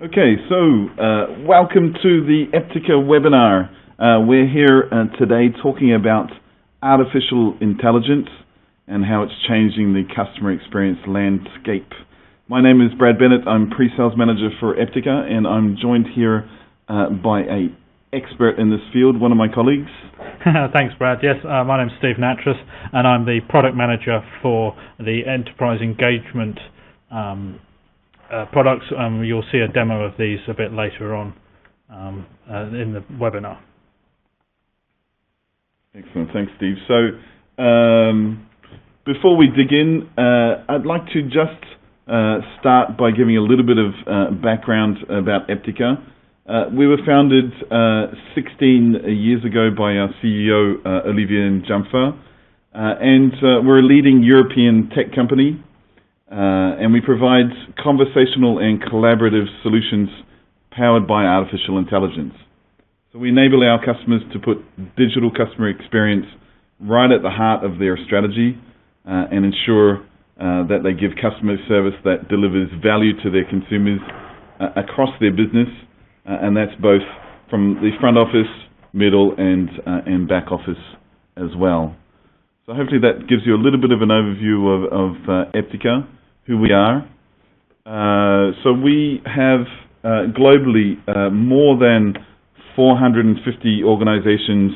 Okay, so welcome to the Eptica webinar. We're here today talking about artificial intelligence and how it's changing the customer experience landscape. My name is Brad Bennett. I'm pre-sales manager for Eptica, and I'm joined here by an expert in this field, one of my colleagues. Thanks, Brad. Yes, my name's Steve Natras, and I'm the product manager for the enterprise engagement products. You'll see a demo of these a bit later on in the webinar. Excellent, thanks, Steve. So before we dig in, I'd like to just start by giving a little bit of background about Eptica. We were founded 16 years ago by our CEO, Olivier Njamfa, and we're a leading European tech company. And we provide conversational and collaborative solutions powered by artificial intelligence. So we enable our customers to put digital customer experience right at the heart of their strategy and ensure that they give customer service that delivers value to their consumers across their business, and that's both from the front office, middle, and back office as well. So hopefully that gives you a little bit of an overview of Eptica, who we are. So we have globally more than 450 organizations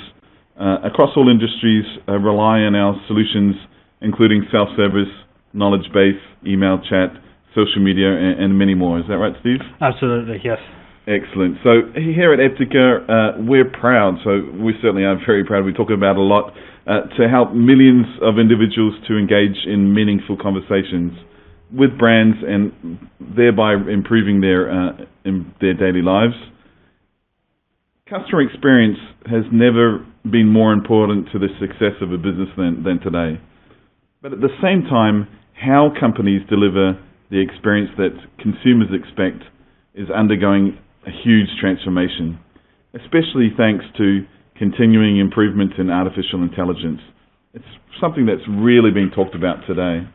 across all industries rely on our solutions, including self-service, knowledge base, email, chat, social media, and many more. Is that right, Steve? Absolutely, yes. Excellent. So here at Eptica, we're proud, so we certainly are very proud, we talk about a lot, to help millions of individuals to engage in meaningful conversations with brands and thereby improving in their daily lives. Customer experience has never been more important to the success of a business than today. But at the same time, how companies deliver the experience that consumers expect is undergoing a huge transformation, especially thanks to continuing improvements in artificial intelligence. It's something that's really being talked about today.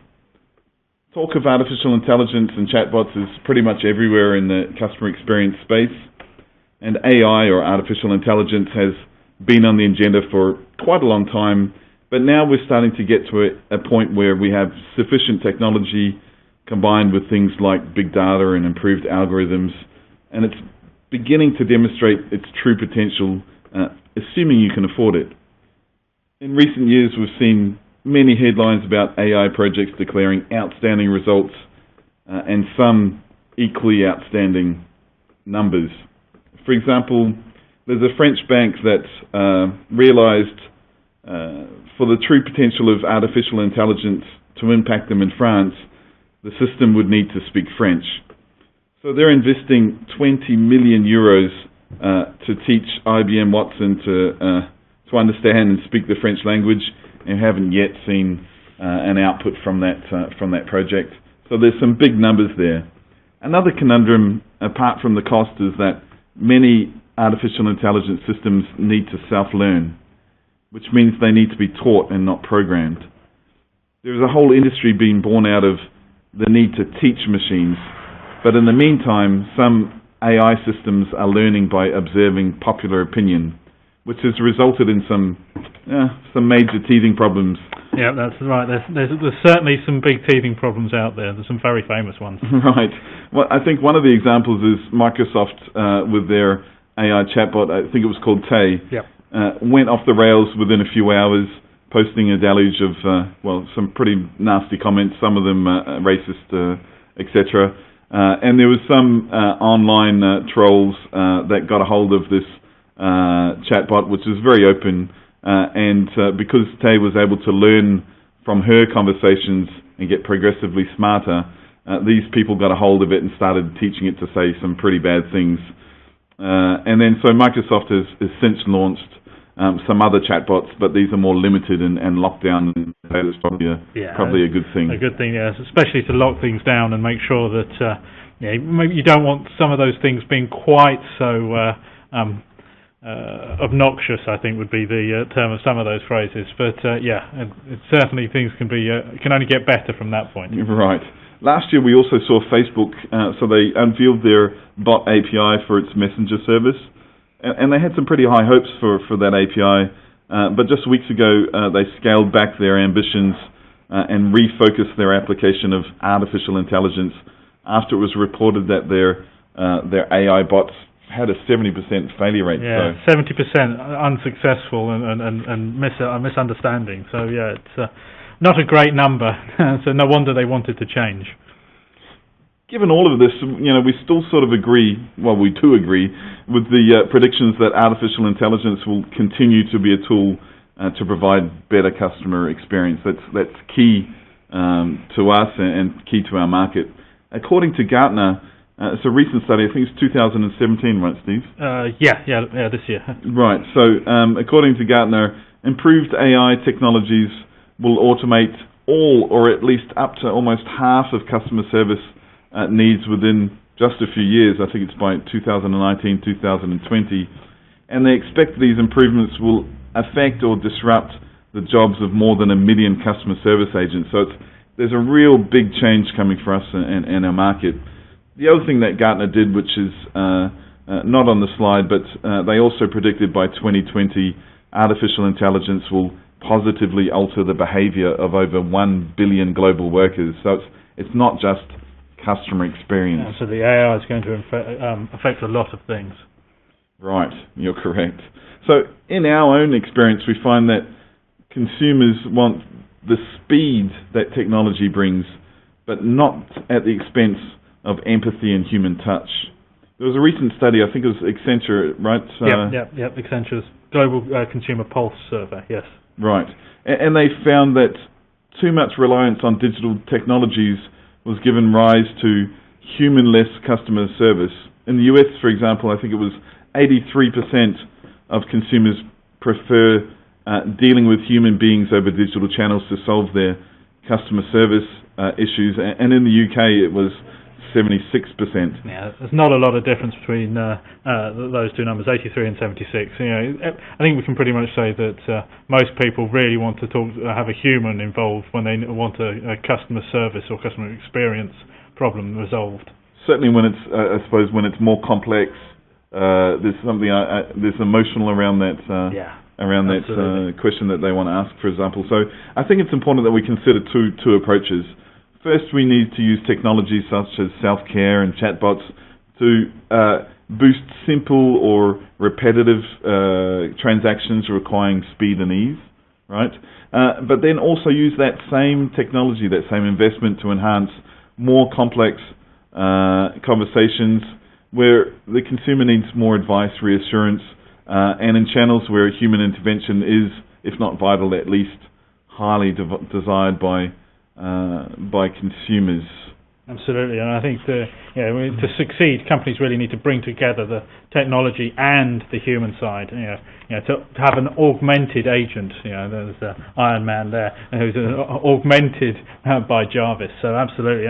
Talk of artificial intelligence and chatbots is pretty much everywhere in the customer experience space, and AI, or artificial intelligence, has been on the agenda for quite a long time, but now we're starting to get to a point where we have sufficient technology combined with things like big data and improved algorithms, and it's beginning to demonstrate its true potential, assuming you can afford it. In recent years, we've seen many headlines about AI projects declaring outstanding results and some equally outstanding numbers. For example, there's a French bank that realized for the true potential of artificial intelligence to impact them in France, the system would need to speak French. So they're investing 20 million euros to teach IBM Watson to understand and speak the French language, and haven't yet seen an output from that project. So there's some big numbers there. Another conundrum, apart from the cost, is that many artificial intelligence systems need to self-learn, which means they need to be taught and not programmed. There's a whole industry being born out of the need to teach machines, but in the meantime, some AI systems are learning by observing popular opinion, which has resulted in some major teething problems. Yeah, that's right. There's certainly some big teething problems out there. There's some very famous ones. Right. Well, I think one of the examples is Microsoft with their AI chatbot, I think it was called Tay, yep. Went off the rails within a few hours, posting a deluge of, some pretty nasty comments, some of them racist, etc. And there was some online trolls that got a hold of this chatbot, which is very open, and because Tay was able to learn from her conversations and get progressively smarter, these people got a hold of it and started teaching it to say some pretty bad things. And then so Microsoft has since launched some other chatbots, but these are more limited and locked down, and that's probably a good thing. A good thing, yes, especially to lock things down and make sure that maybe you don't want some of those things being quite so obnoxious, I think would be the term of some of those phrases. But certainly things can only get better from that point. Right. Last year we also saw Facebook, so they unveiled their bot API for its messenger service, and they had some pretty high hopes for that API, but just weeks ago they scaled back their ambitions and refocused their application of artificial intelligence after it was reported that their AI bots had a 70% failure rate. Yeah, so 70% unsuccessful and misunderstanding. So yeah, it's not a great number. So no wonder they wanted to change. Given all of this, we still sort of agree. Well, we do agree with the predictions that artificial intelligence will continue to be a tool to provide better customer experience. That's key to us and key to our market. According to Gartner, it's a recent study, I think it's 2017, right, Steve? Yeah, this year. Right, so according to Gartner, improved AI technologies will automate all or at least up to almost half of customer service needs within just a few years. I think it's by 2019, 2020. And they expect these improvements will affect or disrupt the jobs of more than 1 million customer service agents. So there's a real big change coming for us in our market. The other thing that Gartner did, which is not on the slide, but they also predicted by 2020 artificial intelligence will positively alter the behavior of over 1 billion global workers. So it's not just customer experience. Yeah, so the AI is going to affect a lot of things. Right, you're correct. So in our own experience, we find that consumers want the speed that technology brings, but not at the expense of empathy and human touch. There was a recent study, I think it was Accenture, right? Yep, Accenture's Global Consumer Pulse Survey, yes. Right, and they found that too much reliance on digital technologies was given rise to human-less customer service. In the US, for example, I think it was 83% of consumers prefer dealing with human beings over digital channels to solve their customer service issues, and in the UK it was 76%. Yeah, there's not a lot of difference between those two numbers, 83 and 76. I think we can pretty much say that most people really want to have a human involved when they want a customer service or customer experience problem resolved. Certainly when it's, I suppose, when it's more complex, there's something there's emotional around that. Around that question that they want to ask, for example. So I think it's important that we consider two approaches. First, we need to use technologies such as self-care and chatbots to boost simple or repetitive transactions requiring speed and ease, right? But then also use that same technology, that same investment to enhance more complex conversations where the consumer needs more advice, reassurance, and in channels where human intervention is, if not vital, at least highly desired by consumers. Absolutely, and I think to succeed, companies really need to bring together the technology and the human side. To have an augmented agent. There's Iron Man there, who's augmented by Jarvis. So absolutely,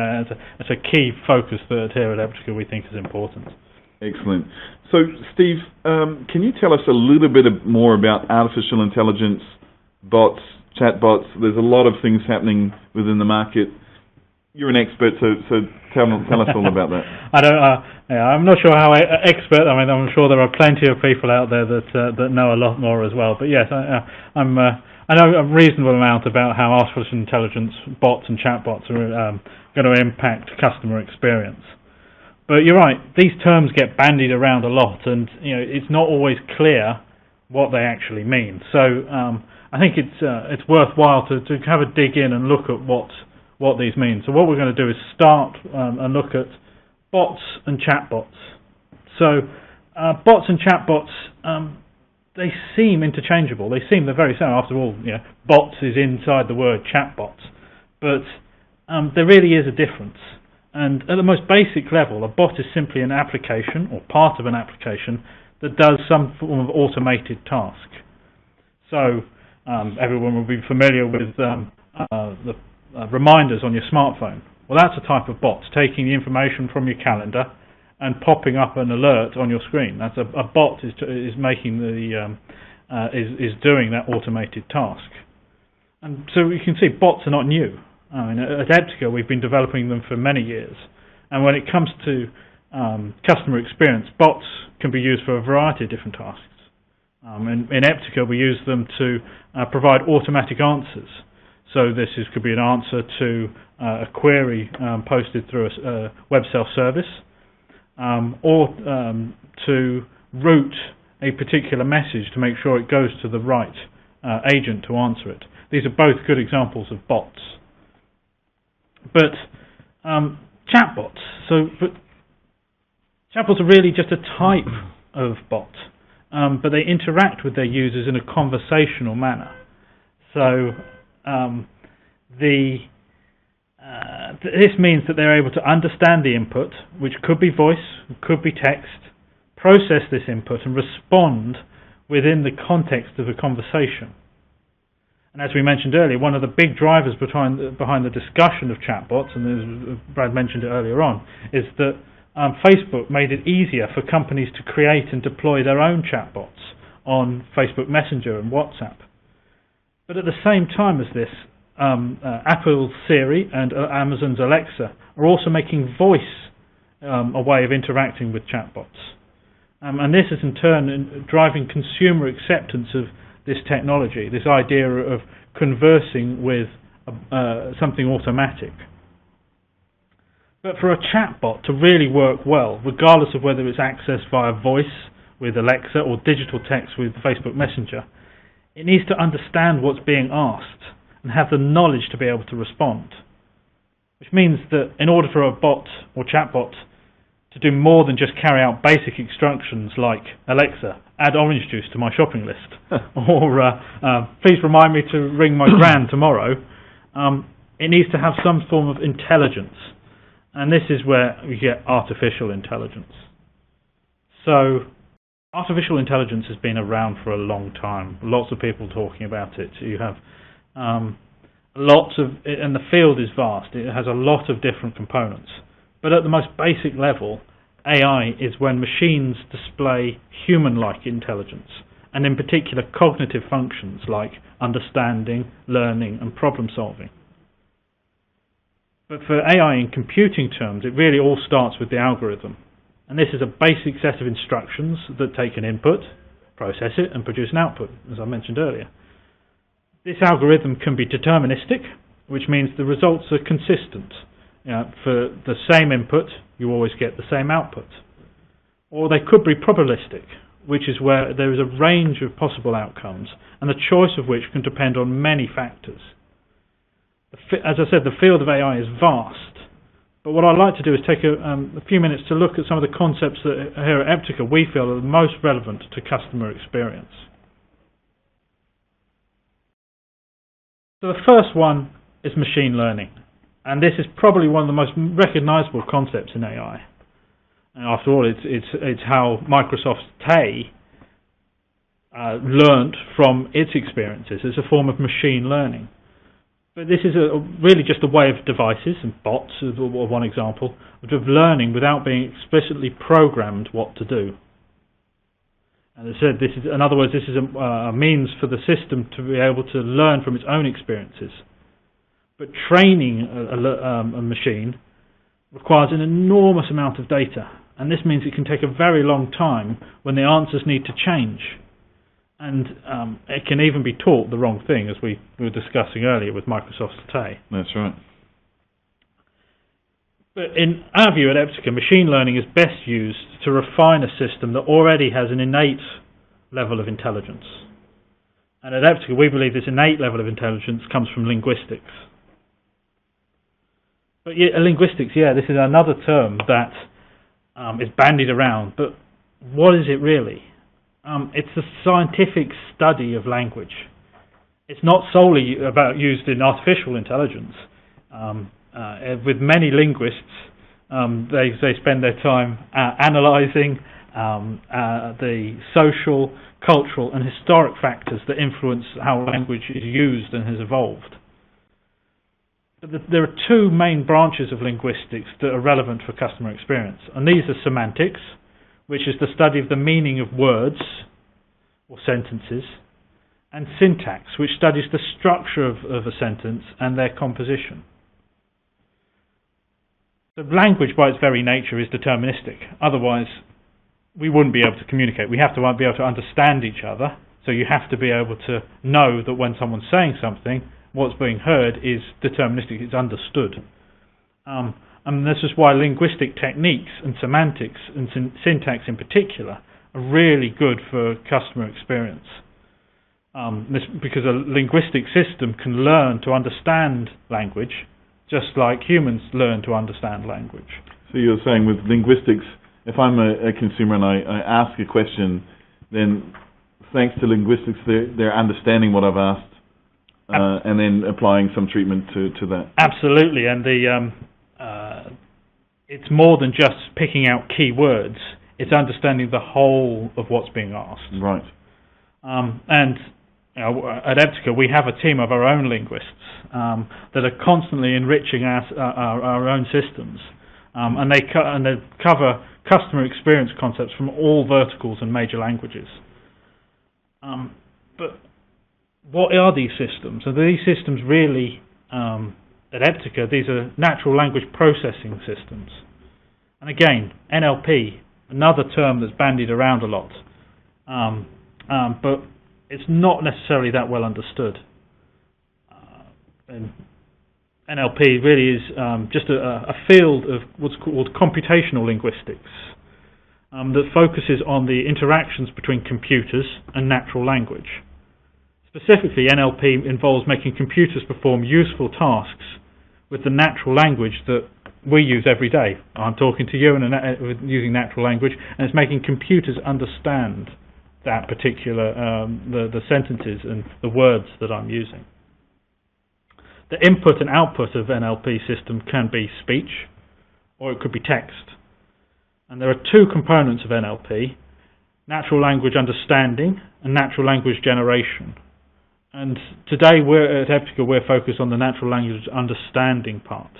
it's a key focus that here at Eptica we think is important. Excellent. So, Steve, can you tell us a little bit more about artificial intelligence, bots, chatbots? There's a lot of things happening within the market. You're an expert, so tell us all about that. I'm not sure how expert. I mean, I'm sure there are plenty of people out there that know a lot more as well. But yes, I know a reasonable amount about how artificial intelligence, bots and chatbots are going to impact customer experience. But you're right; these terms get bandied around a lot, and it's not always clear what they actually mean. So I think it's worthwhile to have a dig in and look at what these mean. So what we're going to do is start and look at bots and chatbots. So bots and chatbots, they seem interchangeable. They're very similar. After all, bots is inside the word chatbots, but there really is a difference. And at the most basic level, a bot is simply an application or part of an application that does some form of automated task. So everyone will be familiar with the reminders on your smartphone. Well, that's a type of bot, taking the information from your calendar and popping up an alert on your screen. That's a bot is making is doing that automated task. And so you can see bots are not new. I mean, at Eptica, we've been developing them for many years. And when it comes to customer experience, bots can be used for a variety of different tasks. In Eptica, we use them to provide automatic answers. So this could be an answer to a query posted through a web self-service, or to route a particular message to make sure it goes to the right agent to answer it. These are both good examples of bots. But chatbots, chatbots are really just a type of bot, but they interact with their users in a conversational manner. So this means that they're able to understand the input, which could be voice, could be text, process this input and respond within the context of a conversation. And as we mentioned earlier, one of the big drivers behind the discussion of chatbots, and as Brad mentioned it earlier on, is that Facebook made it easier for companies to create and deploy their own chatbots on Facebook Messenger and WhatsApp. But at the same time as this, Apple's Siri and Amazon's Alexa are also making voice a way of interacting with chatbots. And this is in turn driving consumer acceptance of this technology, this idea of conversing with something automatic. But for a chatbot to really work well, regardless of whether it's accessed via voice with Alexa or digital text with Facebook Messenger, it needs to understand what's being asked and have the knowledge to be able to respond. Which means that in order for a bot or chatbot to do more than just carry out basic instructions like, Alexa, add orange juice to my shopping list, or please remind me to ring my gran tomorrow, it needs to have some form of intelligence. And this is where you get artificial intelligence. So, artificial intelligence has been around for a long time. Lots of people talking about it. You have lots of, and the field is vast. It has a lot of different components. But at the most basic level, AI is when machines display human-like intelligence, and in particular cognitive functions like understanding, learning, and problem-solving. But for AI in computing terms, it really all starts with the algorithm. And this is a basic set of instructions that take an input, process it, and produce an output, as I mentioned earlier. This algorithm can be deterministic, which means the results are consistent. For the same input, you always get the same output. Or they could be probabilistic, which is where there is a range of possible outcomes, and the choice of which can depend on many factors. As I said, the field of AI is vast, but what I'd like to do is take a few minutes to look at some of the concepts that here at Eptica we feel are the most relevant to customer experience. So the first one is machine learning, and this is probably one of the most recognizable concepts in AI. And after all, it's how Microsoft's Tay learned from its experiences. It's a form of machine learning. But this is really just a way of devices, and bots are one example, of learning without being explicitly programmed what to do. And as I said, in other words, this is a means for the system to be able to learn from its own experiences. But training a machine requires an enormous amount of data, and this means it can take a very long time when the answers need to change. And it can even be taught the wrong thing, as we were discussing earlier with Microsoft's Tay. That's right. But in our view at Eptica, machine learning is best used to refine a system that already has an innate level of intelligence. And at Eptica, we believe this innate level of intelligence comes from linguistics. But linguistics, this is another term that is bandied around. But what is it really? It's the scientific study of language. It's not solely used in artificial intelligence. With many linguists, they spend their time analysing the social, cultural and historic factors that influence how language is used and has evolved. But there are two main branches of linguistics that are relevant for customer experience, and these are semantics, which is the study of the meaning of words or sentences, and syntax, which studies the structure of a sentence and their composition. So language, by its very nature, is deterministic. Otherwise, we wouldn't be able to communicate. We have to be able to understand each other. So you have to be able to know that when someone's saying something, what's being heard is deterministic, it's understood. And this is why linguistic techniques and semantics and syntax in particular are really good for customer experience. Because a linguistic system can learn to understand language just like humans learn to understand language. So you're saying with linguistics, if I'm a consumer and I ask a question, then thanks to linguistics, they're understanding what I've asked and then applying some treatment to that. Absolutely, and it's more than just picking out key words. It's understanding the whole of what's being asked. Right. And at Eptica, we have a team of our own linguists that are constantly enriching our own systems, and they cover customer experience concepts from all verticals and major languages. But what are these systems? Are these systems really, at Eptica, these are natural language processing systems. And again, NLP, another term that's bandied around a lot, but it's not necessarily that well understood. And NLP really is just a field of what's called computational linguistics that focuses on the interactions between computers and natural language. Specifically, NLP involves making computers perform useful tasks with the natural language that we use every day. I'm talking to you using natural language, and it's making computers understand that particular, the sentences and the words that I'm using. The input and output of NLP system can be speech, or it could be text. And there are two components of NLP, natural language understanding and natural language generation. And today at Eptica we're focused on the natural language understanding part.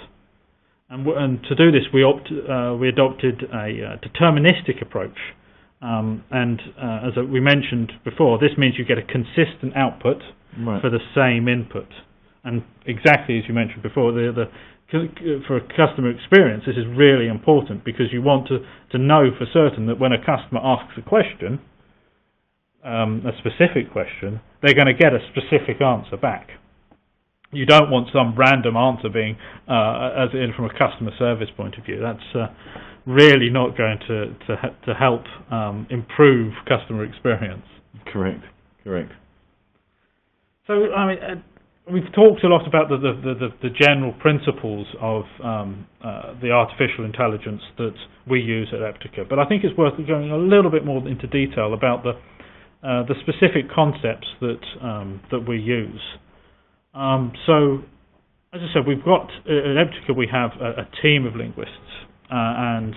And to do this we adopted a deterministic approach. As we mentioned before, this means you get a consistent output for the same input. And exactly as you mentioned before, for a customer experience, this is really important because you want to know for certain that when a customer asks a question, a specific question, they're going to get a specific answer back. You don't want some random answer being, from a customer service point of view. That's really not going to help improve customer experience. Correct. So, I mean, we've talked a lot about the general principles of the artificial intelligence that we use at Eptica, but I think it's worth going a little bit more into detail about the specific concepts that we use. So, as I said, we've got at Eptica we have a team of linguists, and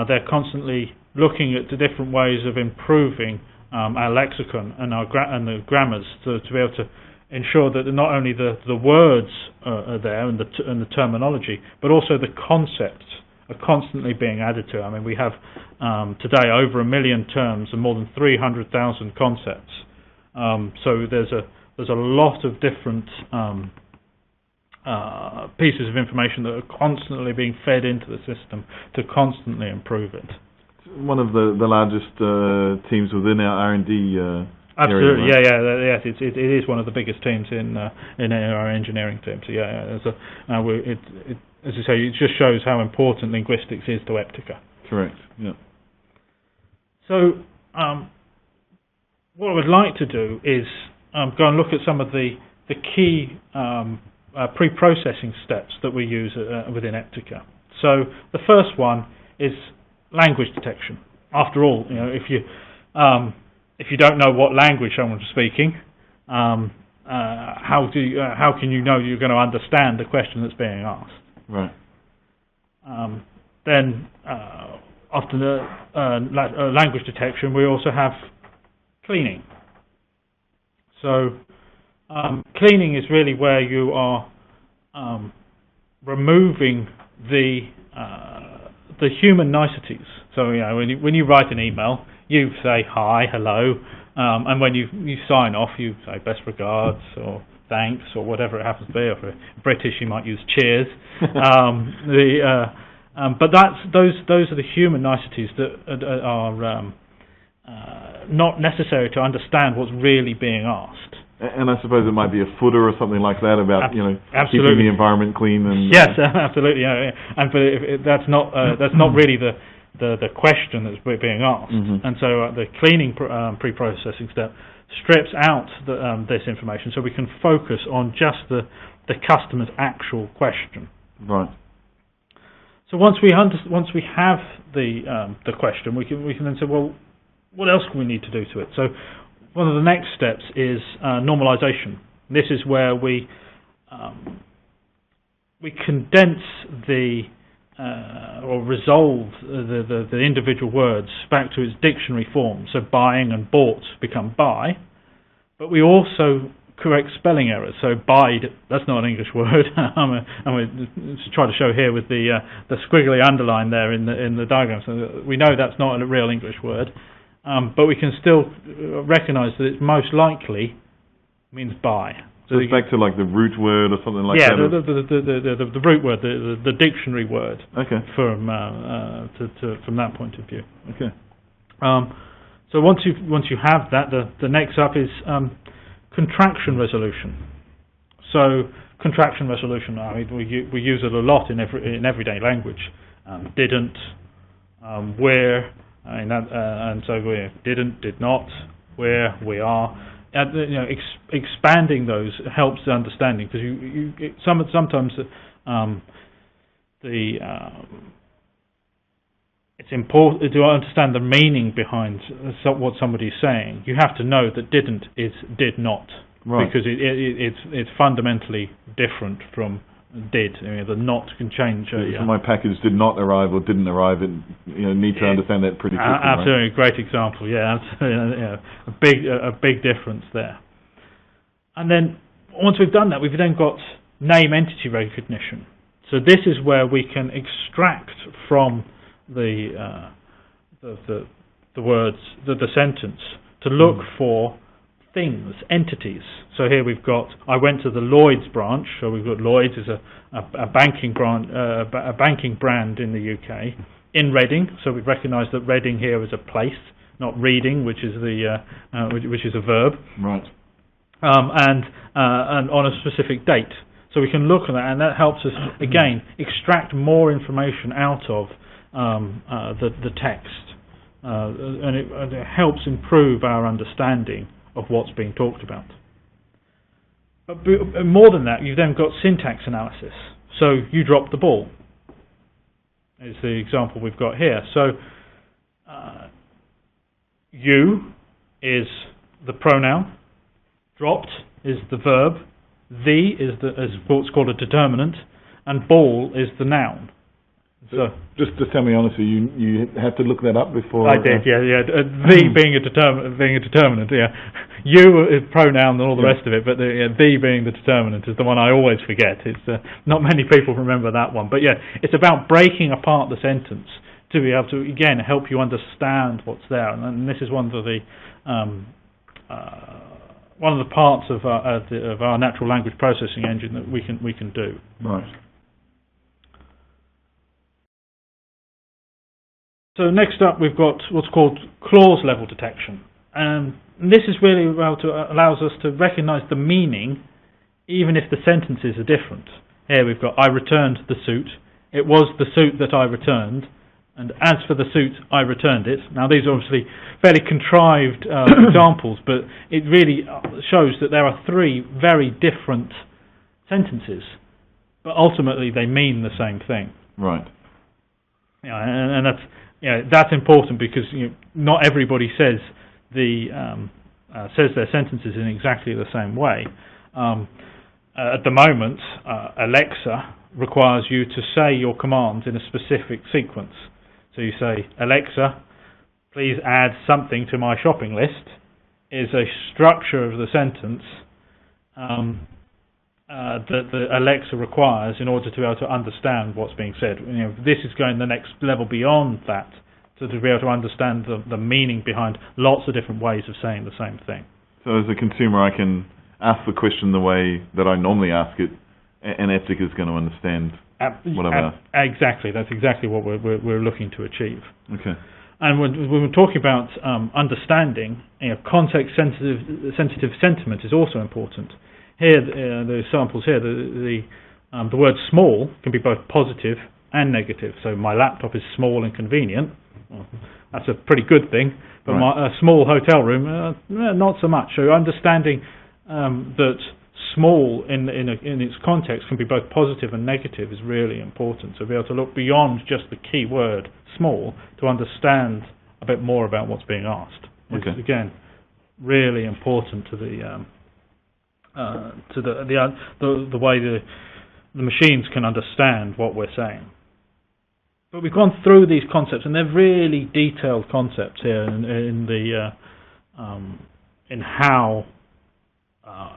they're constantly looking at the different ways of improving our lexicon and the grammars to be able to ensure that not only the words are there and the terminology, but also the concepts are constantly being added to. I mean, we have today over 1 million terms and more than 300,000 concepts. So there's a lot of different pieces of information that are constantly being fed into the system to constantly improve it. One of the largest teams within our R&D. Absolutely, area, right? yes, it is one of the biggest teams in our engineering team. So as you say, it just shows how important linguistics is to Eptica. Correct. Yeah. So, what I would like to do is go and look at some of the key pre-processing steps that we use within Eptica. So, the first one is language detection. After all, if you don't know what language someone's speaking, how can you know you're going to understand the question that's being asked? Right. Then, after the language detection, we also have cleaning. So, cleaning is really where you are removing the human niceties. So, when you write an email, you say hi, hello, and when you sign off, you say best regards or thanks or whatever it happens to be. Or for British, you might use cheers. But those are the human niceties that are not necessary to understand what's really being asked. And I suppose it might be a footer or something like that about keeping the environment clean. And yes, absolutely. Yeah. And but that's not really the question that's being asked. Mm-hmm. And so the cleaning pre-processing step strips out this information, so we can focus on just the customer's actual question. Right. So once we have the question, we can then say, well, what else can we need to do to it? So one of the next steps is normalization. This is where we condense or resolve the individual words back to its dictionary form. So buying and bought become buy, but we also correct spelling errors. So bide, that's not an English word. I'm going to try to show here with the squiggly underline there in the diagram. So we know that's not a real English word. But we can still recognise that it most likely means buy. So it's back to like the root word or something like that? Yeah, the root word, the dictionary word. Okay. From that point of view. Okay. So once you have that, the next up is contraction resolution. So contraction resolution, I mean, we use it a lot in everyday language. Didn't, where. And so we didn't, did not, where, we are. Expanding those helps the understanding, because sometimes it's important to understand the meaning behind what somebody's saying. You have to know that didn't is did not, right? Because it's fundamentally different from did. The not can change. So my package did not arrive or didn't arrive, and need to understand that pretty quickly. Absolutely, right? Great example. Yeah, a big difference there. And then once we've done that, we've then got name entity recognition. So this is where we can extract from the words, the sentence, to look for things, entities. So here we've got, I went to the Lloyd's branch. So we've got Lloyd's is a banking brand, in the UK, in Reading. So we've recognised that Reading here is a place, not reading, which is which is a verb. Right. And on a specific date. So we can look at that, and that helps us again extract more information out of the text, and it helps improve our understanding of what's being talked about. But more than that, you've then got syntax analysis. So you dropped the ball is the example we've got here. So you is the pronoun, dropped is the verb, the is what's called a determinant, and ball is the noun. So just to tell me honestly, you had to look that up before. I did, yeah. The being a determinant, yeah. You is pronoun and all the rest of it, but the being the determinant is the one I always forget. It's not many people remember that one, but yeah, it's about breaking apart the sentence to be able to again help you understand what's there, and this is one of the parts of our natural language processing engine that we can do. Right. So next up, we've got what's called clause level detection, and this is really allows us to recognise the meaning, even if the sentences are different. Here we've got I returned the suit. It was the suit that I returned, and as for the suit, I returned it. Now these are obviously fairly contrived examples, but it really shows that there are three very different sentences, but ultimately they mean the same thing. Right. And that's important because not everybody says their sentences in exactly the same way. At the moment, Alexa requires you to say your commands in a specific sequence. So you say, Alexa, please add something to my shopping list, is a structure of the sentence that the Alexa requires in order to be able to understand what's being said. This is going the next level beyond that, to be able to understand the meaning behind lots of different ways of saying the same thing. So as a consumer, I can ask the question the way that I normally ask it, and Ethic is going to understand whatever. Exactly, that's exactly what we're looking to achieve. Okay. And when we're talking about understanding, context-sensitive sentiment is also important. Here, the examples here, the word small can be both positive and negative. So my laptop is small and convenient. Well, that's a pretty good thing. But a small hotel room, not so much. So understanding that small in its context can be both positive and negative is really important. So be able to look beyond just the key word small to understand a bit more about what's being asked. Okay. It's, again, really important to the way the machines can understand what we're saying. But we've gone through these concepts, and they're really detailed concepts here in how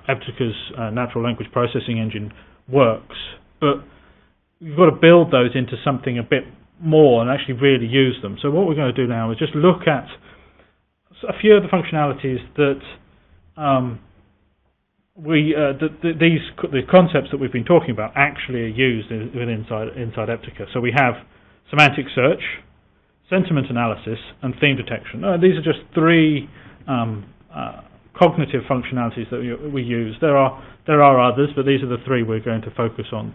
Eptica's natural language processing engine works. But you've got to build those into something a bit more and actually really use them. So what we're going to do now is just look at a few of the functionalities that the concepts that we've been talking about actually are used inside Eptica. So we have semantic search, sentiment analysis, and theme detection. These are just three cognitive functionalities that we use. There are others, but these are the three we're going to focus on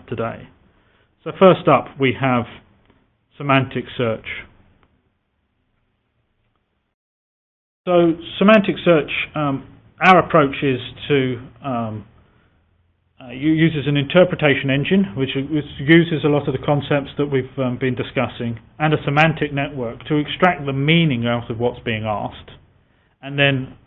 today. So first up, we have semantic search. So semantic search, our approach is to uses an interpretation engine, which uses a lot of the concepts that we've been discussing, and a semantic network to extract the meaning out of what's being asked, and then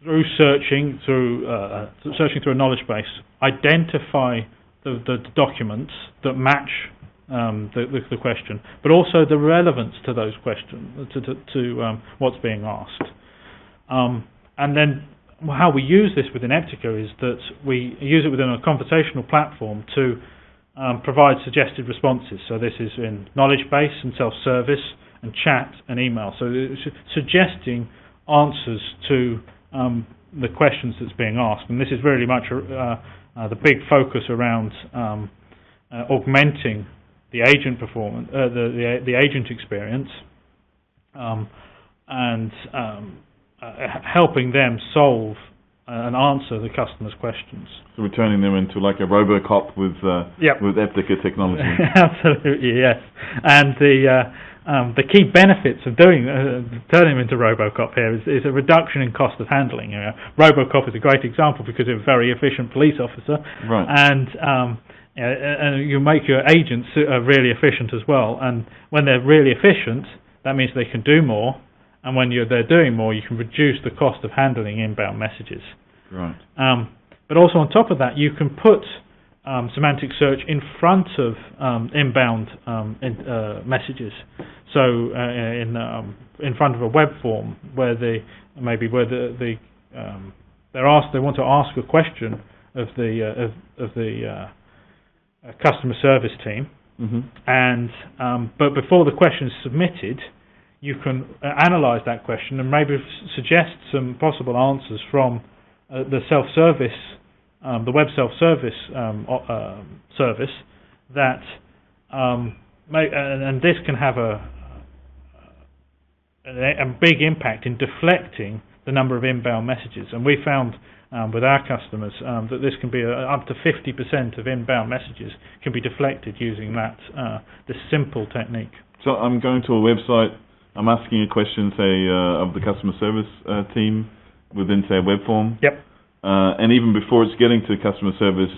through searching through a knowledge base, identify the documents that match the question, but also the relevance to those questions, to what's being asked. And then how we use this within Eptica is that we use it within a conversational platform to provide suggested responses. So this is in knowledge base and self-service and chat and email. So it's suggesting answers to the questions that's being asked. And this is really much the big focus around augmenting the agent performance, the agent experience, and helping them solve and answer the customer's questions. So we're turning them into like a RoboCop with Eptica technology. Absolutely, yes. And the key benefits of turning them into RoboCop here is a reduction in cost of handling. RoboCop is a great example because it's a very efficient police officer, right? And you make your agents really efficient as well. And when they're really efficient, that means they can do more. And when they're doing more, you can reduce the cost of handling inbound messages. Right. But also on top of that, you can put semantic search in front of inbound messages. So in front of a web form where they want to ask a question of the customer service team, and but before the question is submitted, you can analyze that question and maybe suggest some possible answers from the self-service, the web self-service service that and this can have a big impact in deflecting the number of inbound messages. And we found with our customers that this can be up to 50% of inbound messages can be deflected using this simple technique. So I'm going to a website, I'm asking a question, say, of the customer service team within, say, a web form. Yep. And even before it's getting to customer service,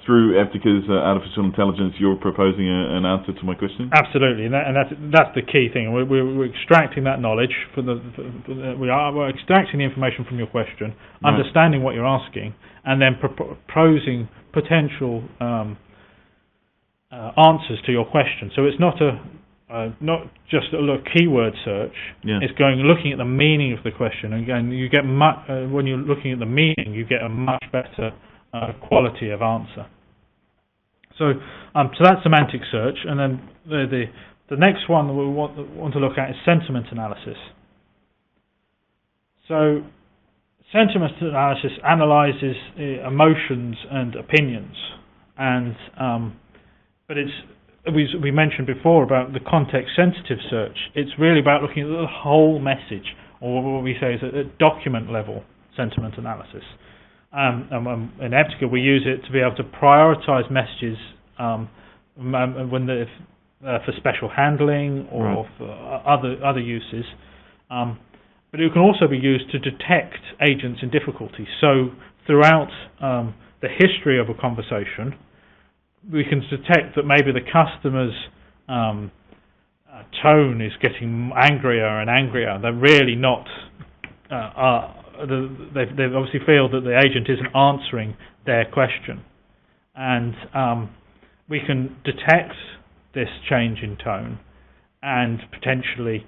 through Eptica's artificial intelligence, you're proposing an answer to my question? Absolutely, and that's the key thing. We're extracting that knowledge. We're extracting the information from your question, right, understanding what you're asking, and then proposing potential answers to your question. So it's not just a keyword search. Yeah. It's looking at the meaning of the question. And again, you get when you're looking at the meaning, you get a much better quality of answer. So that's semantic search, and then the next one that we want to look at is sentiment analysis. So sentiment analysis analyzes emotions and opinions, and but we mentioned before about the context-sensitive search. It's really about looking at the whole message, or what we say is a document-level sentiment analysis. In Eptica, we use it to be able to prioritize messages for special handling or for other uses. But it can also be used to detect agents in difficulty. So throughout the history of a conversation, we can detect that maybe the customer's tone is getting angrier and angrier. They're really not. They obviously feel that the agent isn't answering their question, and we can detect this change in tone and potentially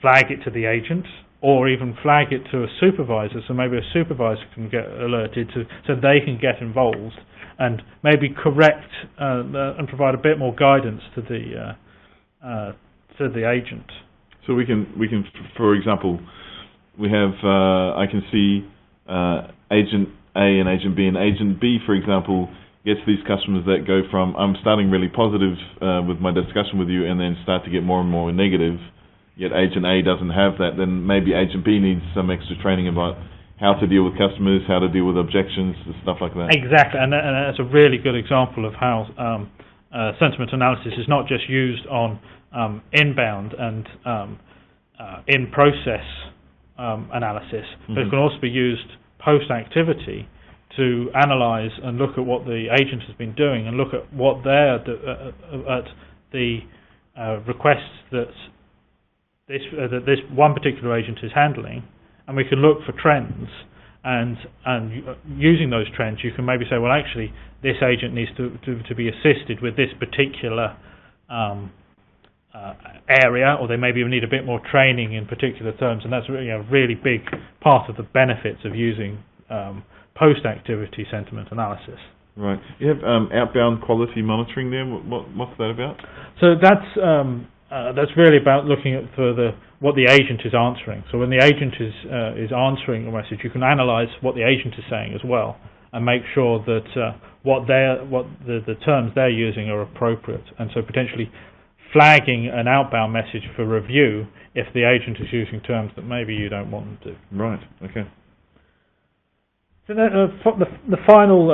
flag it to the agent, or even flag it to a supervisor, so maybe a supervisor can get alerted so they can get involved and maybe correct and provide a bit more guidance to the agent. So we can, for example, we have I can see agent A and agent B, and agent B, for example, gets these customers that go from I'm starting really positive with my discussion with you, and then start to get more and more negative. Yet agent A doesn't have that. Then maybe agent B needs some extra training about how to deal with customers, how to deal with objections, stuff like that. Exactly, and that's a really good example of how sentiment analysis is not just used on inbound and in-process analysis, but it can also be used post-activity to analyse and look at what the agent has been doing and look at what at the requests that this one particular agent is handling, and we can look for trends, and using those trends you can maybe say, well, actually this agent needs to be assisted with this particular area, or they maybe need a bit more training in particular terms, and that's really a really big part of the benefits of using post-activity sentiment analysis. Right. You have outbound quality monitoring there. What's that about? So that's really about looking at what the agent is answering. So when the agent is answering a message, you can analyse what the agent is saying as well, and make sure that what the terms they're using are appropriate, and so potentially flagging an outbound message for review if the agent is using terms that maybe you don't want them to. Right. Okay. So the final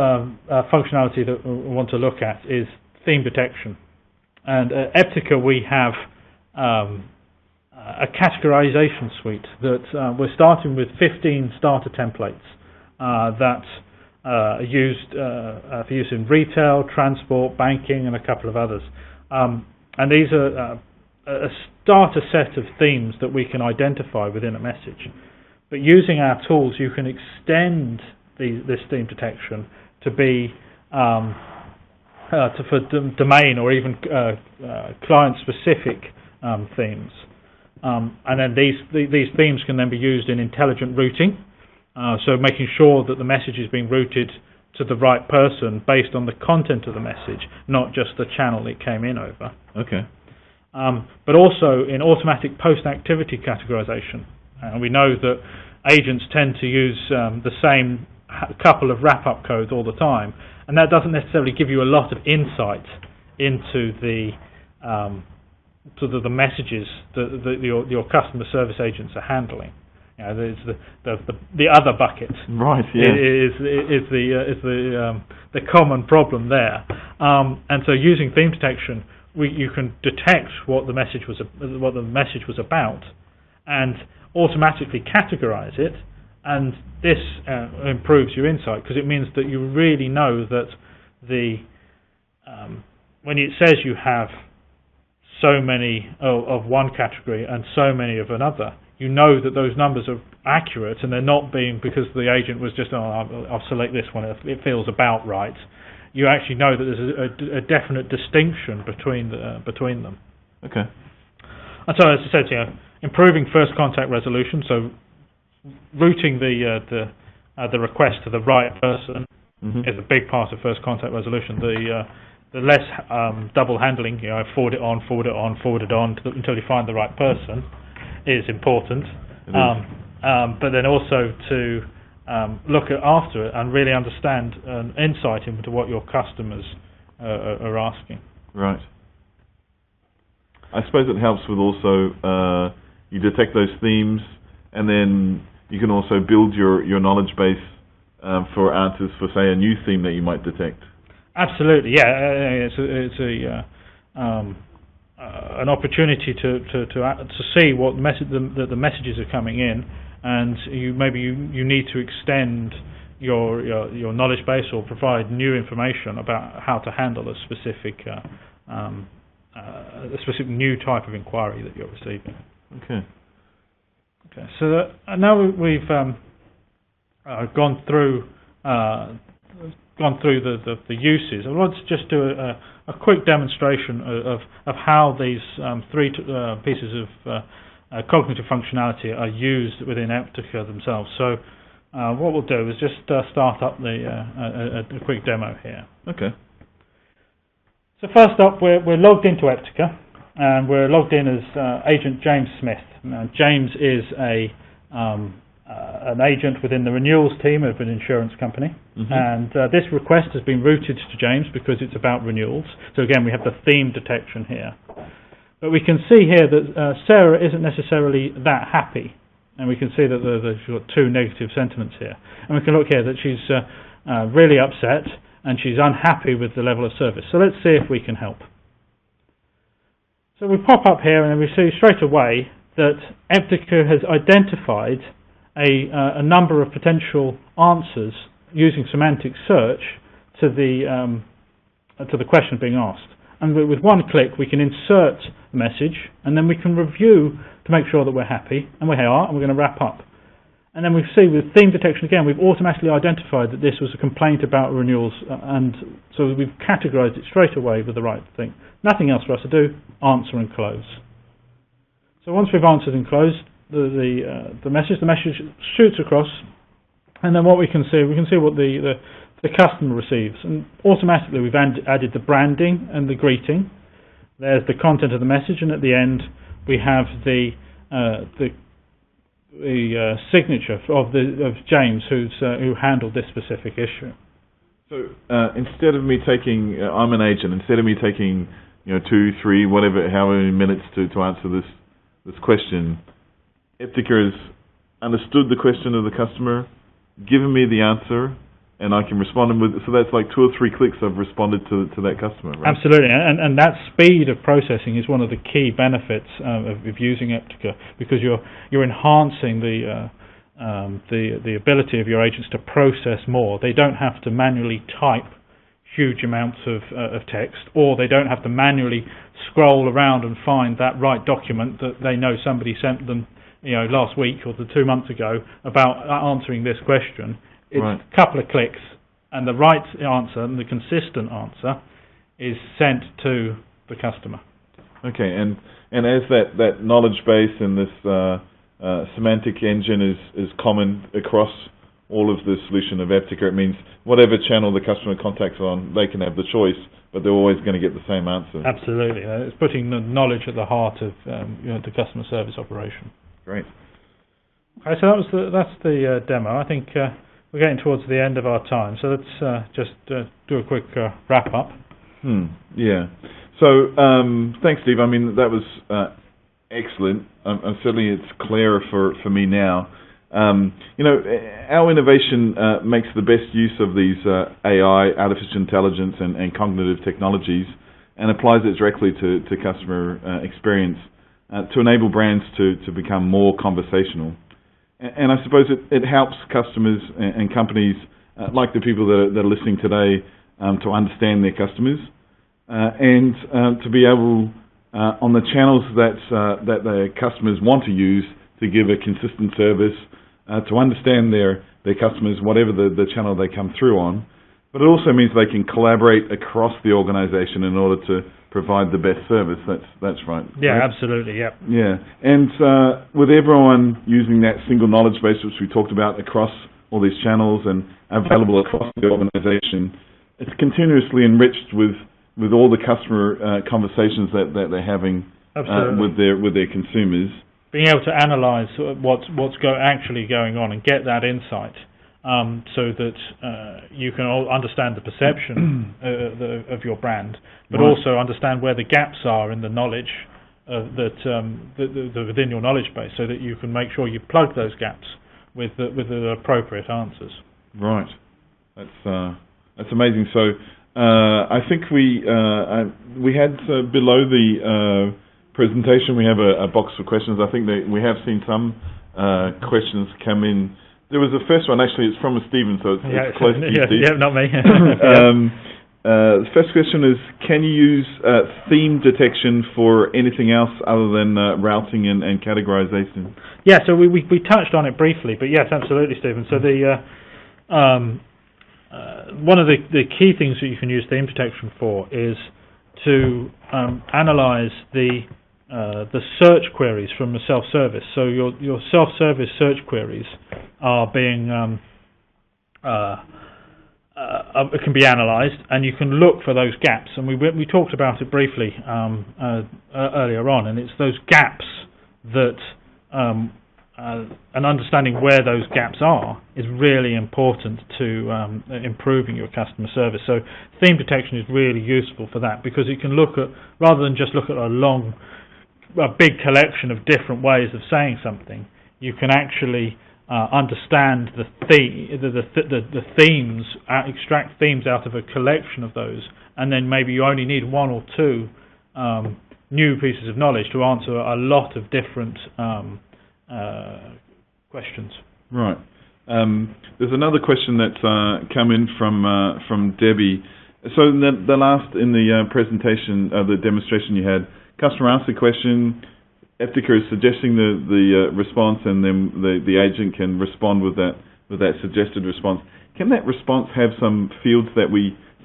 functionality that we want to look at is theme detection. And at Eptica we have a categorization suite that we're starting with 15 starter templates that are used for use in retail, transport, banking, and a couple of others. And these are a starter set of themes that we can identify within a message. But using our tools, you can extend this theme detection to be for domain or even client-specific themes. And then these themes can then be used in intelligent routing, so making sure that the message is being routed to the right person based on the content of the message, not just the channel it came in over. Okay. But also in automatic post-activity categorization. And we know that agents tend to use the same couple of wrap-up codes all the time, and that doesn't necessarily give you a lot of insight into the messages that your customer service agents are handling. You know, there's the other bucket. Right. Yeah. Is the common problem there, and so using theme detection, you can detect what the message was about, and automatically categorize it. And this improves your insight, because it means that you really know that when it says you have so many of one category and so many of another, you know that those numbers are accurate, and they're not being because the agent was just, I'll select this one, it feels about right. You actually know that there's a definite distinction between them. Okay. And so, as I said, improving first contact resolution, so routing the request to the right person is a big part of first contact resolution. The less double handling, forward it on until you find the right person, is important. But then also to look after it and really understand insight into what your customers are asking. Right. I suppose it helps with also you detect those themes, and then you can also build your knowledge base for answers for, say, a new theme that you might detect. Absolutely, yeah. It's an opportunity to see what the messages are coming in, and you need to extend your knowledge base or provide new information about how to handle a specific new type of inquiry that you're receiving. Okay. So now we've gone through the uses. I want to just do a quick demonstration of how these three pieces of cognitive functionality are used within Eptica themselves. So what we'll do is just start up a quick demo here. Okay. So first up, we're logged into Eptica, and we're logged in as Agent James Smith. Now, James is an agent within the renewals team of an insurance company, and this request has been routed to James because it's about renewals. So again, we have the theme detection here. But we can see here that Sarah isn't necessarily that happy, and we can see that she's got two negative sentiments here. And we can look here that she's really upset, and she's unhappy with the level of service. So let's see if we can help. So we pop up here, and we see straight away that Eptica has identified a number of potential answers using semantic search to the question being asked. And with one click, we can insert a message, and then we can review to make sure that we're happy, and we are, and we're going to wrap up. And then we see with theme detection again, we've automatically identified that this was a complaint about renewals, and so we've categorized it straight away with the right thing. Nothing else for us to do, answer and close. So once we've answered and closed the message shoots across, and then what we can see what the customer receives, and automatically we've added the branding and the greeting. There's the content of the message, and at the end we have the signature of James, who handled this specific issue. So instead of me taking, I'm an agent. Instead of me taking 2, 3, however many minutes to answer this question, Eptica has understood the question of the customer, given me the answer, and I can respond with. So that's like 2 or 3 clicks I've responded to that customer. Right? Absolutely, and that speed of processing is one of the key benefits of using Eptica, because you're enhancing the ability of your agents to process more. They don't have to manually type huge amounts of text, or they don't have to manually scroll around and find that right document that they know somebody sent them last week or 2 months ago about answering this question. It's right. A couple of clicks, and the right answer and the consistent answer is sent to the customer. Okay, and as that knowledge base and this semantic engine is common across all of the solution of Eptica, it means whatever channel the customer contacts on, they can have the choice, but they're always going to get the same answer. Absolutely, it's putting the knowledge at the heart of the customer service operation. Great. Okay, so that's the demo. I think we're getting towards the end of our time, so let's just do a quick wrap up. Yeah. So thanks, Steve. I mean, that was excellent. Certainly, it's clearer for me now. Our innovation makes the best use of these AI, artificial intelligence, and cognitive technologies, and applies it directly to customer experience to enable brands to become more conversational. And I suppose it helps customers and companies, like the people that are listening today, to understand their customers and to be able, on the channels that their customers want to use, to give a consistent service, to understand their customers, whatever the channel they come through on. But it also means they can collaborate across the organization in order to provide the best service. That's right. Yeah, right? Absolutely, yeah. Yeah, and with everyone using that single knowledge base, which we talked about, across all these channels and available across the organization, it's continuously enriched with all the customer conversations that they're having with their consumers. Being able to analyse what's actually going on and get that insight so that you can understand the perception of your brand, but also understand where the gaps are in the knowledge that within your knowledge base, so that you can make sure you plug those gaps with the appropriate answers. Right. That's amazing. So I think we had below the presentation, we have a box for questions. I think that we have seen some questions come in. There was the first one, actually, it's from a Stephen, so it's close to you, Steve. Yeah, not me. The first question is, can you use theme detection for anything else other than routing and categorization? Yeah, so we touched on it briefly, but yes, absolutely, Stephen. So the one of the key things that you can use theme detection for is to analyze the search queries from the self-service. So your self-service search queries are being can be analysed, and you can look for those gaps. And we talked about it briefly earlier on, and it's those gaps that and understanding where those gaps are is really important to improving your customer service. So theme detection is really useful for that, because it can look at, rather than just look at a big collection of different ways of saying something, you can actually understand the themes, extract themes out of a collection of those, and then maybe you only need one or two new pieces of knowledge to answer a lot of different questions. Right. There's another question that's come in from Debbie. So in the presentation, the demonstration you had, customer asked a question, Eptica is suggesting the response, and then the agent can respond with that suggested response. Can that response have some fields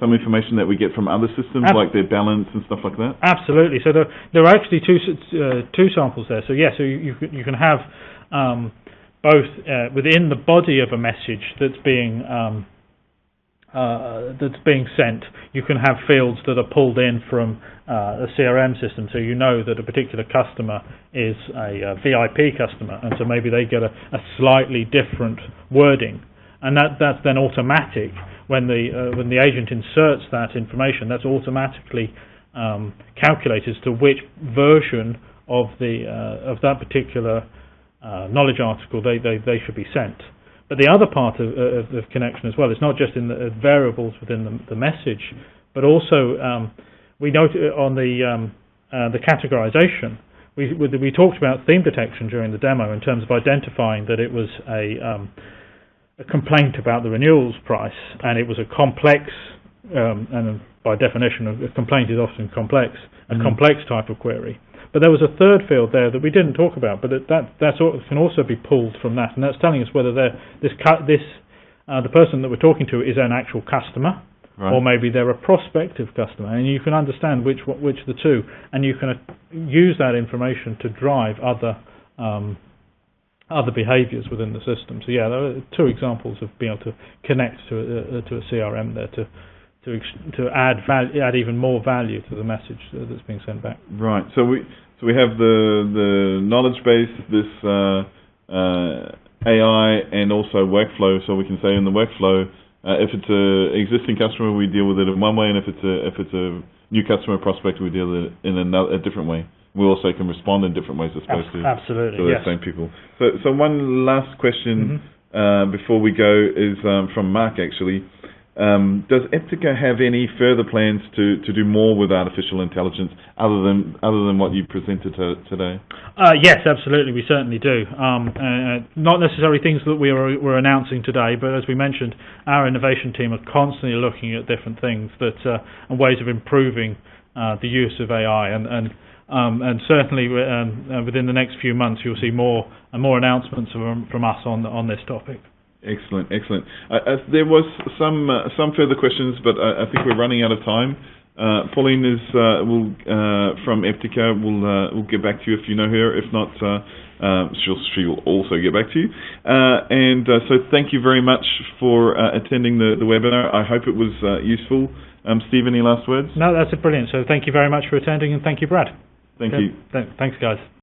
some information that we get from other systems, like their balance and stuff like that? Absolutely. So there are actually two samples there. So yes, so you can have both within the body of a message that's being sent. You can have fields that are pulled in from a CRM system, so you know that a particular customer is a VIP customer, and so maybe they get a slightly different wording, and that's then automatic. When the agent inserts that information, that's automatically calculated as to which version of that particular knowledge article they should be sent. But the other part of the connection as well is not just in the variables within the message, but also we note on the categorization. We talked about theme detection during the demo in terms of identifying that it was a complaint about the renewals price, and it was a complex, and by definition, a complaint is often complex, a complex type of query. But there was a third field there that we didn't talk about, but that can also be pulled from that, and that's telling us whether the person that we're talking to is an actual customer, right, or maybe they're a prospective customer, and you can understand which the two, and you can use that information to drive other behaviours within the system. So yeah, there are two examples of being able to connect to a CRM there to add even more value to the message that's being sent back. Right. So we have the knowledge base, this AI, and also workflow. So we can say in the workflow, if it's an existing customer, we deal with it in one way, and if it's a new customer prospect, we deal with it in a different way. We also can respond in different ways as opposed to the same people. So one last question before we go is from Mark, actually. Does Eptica have any further plans to do more with artificial intelligence other than what you presented today? Yes, absolutely, we certainly do. Not necessarily things that we're announcing today, but as we mentioned, our innovation team are constantly looking at different things and ways of improving the use of AI, and certainly within the next few months you'll see more and more announcements from us on this topic. Excellent. There was some further questions, but I think we're running out of time. Pauline from Eptica will get back to you if you know her. If not, she'll also get back to you. So thank you very much for attending the webinar. I hope it was useful. Steve, any last words? No, that's brilliant. So thank you very much for attending, and thank you, Brad. Thank you. Thanks, guys.